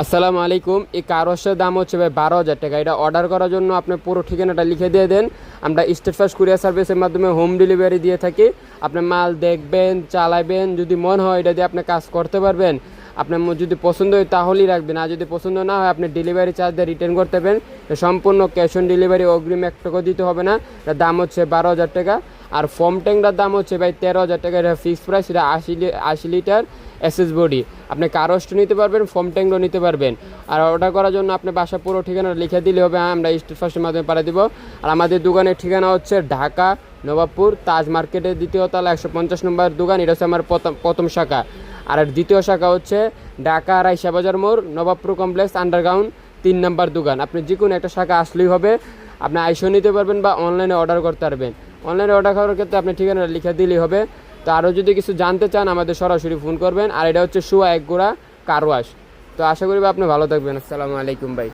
আসসালামু আলাইকুম। এই কার ওয়াশের দাম হচ্ছে ভাই 12,000 টাকা। এটা অর্ডার করার জন্য আপনি পুরো ঠিকানাটা লিখে দিয়ে দেন। আমরা স্টেট ফার্স্ট কুরিয়ার সার্ভিসের মাধ্যমে হোম ডেলিভারি দিয়ে থাকি। আপনি মাল দেখবেন, চালাবেন, যদি মন হয় এটা দিয়ে আপনি কাজ করতে পারবেন। আপনার যদি পছন্দ হয় তাহলেই রাখবেন, আর যদি পছন্দ না হয় আপনি ডেলিভারি চার্জ দিয়ে রিটার্ন করতে পারবেন। সম্পূর্ণ ক্যাশ অন ডেলিভারি, অগ্রিম 1 টাকাও দিতে হবে না। এটার দাম হচ্ছে 12,000 টাকা। আর ফোম ট্যাঙ্কটার দাম হচ্ছে ভাই 13,000 টাকা। এটা ফিক্সড প্রাইস। এটা 80 লিটার এসএস বডি। আপনি কার ওয়াশও নিতে পারবেন, ফোম ট্যাঙ্কও নিতে পারবেন। আর অর্ডার করার জন্য আপনি বাসা পুরো ঠিকানা লিখে দিলে হবে, আমরা স্টেট ফার্স্টের মাধ্যমে পাঠিয়ে দিব। আর আমাদের দোকানের ঠিকানা হচ্ছে ঢাকা নবাবপুর তাজ মার্কেটের 2য় তলা 150 নম্বর দোকান। এটা হচ্ছে আমার প্রথম শাখা। আর দ্বিতীয় শাখা হচ্ছে ঢাকা রাইসা বাজার মোড়, নবাবপুর কমপ্লেক্স, আন্ডারগ্রাউন্ড 3 নম্বর দোকান। আপনি যে কোনো একটা শাখা আসলেই হবে। আপনি আইসও নিতে পারবেন বা অনলাইনে অর্ডার করতে পারবেন। অনলাইনে অর্ডার করার ক্ষেত্রে আপনি ঠিকানা লিখে দিলেই হবে। তো আরও যদি কিছু জানতে চান আমাদের সরাসরি ফোন করবেন। আর এটা হচ্ছে সুয়া এক গোড়া কার ওয়াশ। তো আশা করি আপনি ভালো থাকবেন। আসসালামু আলাইকুম ভাই।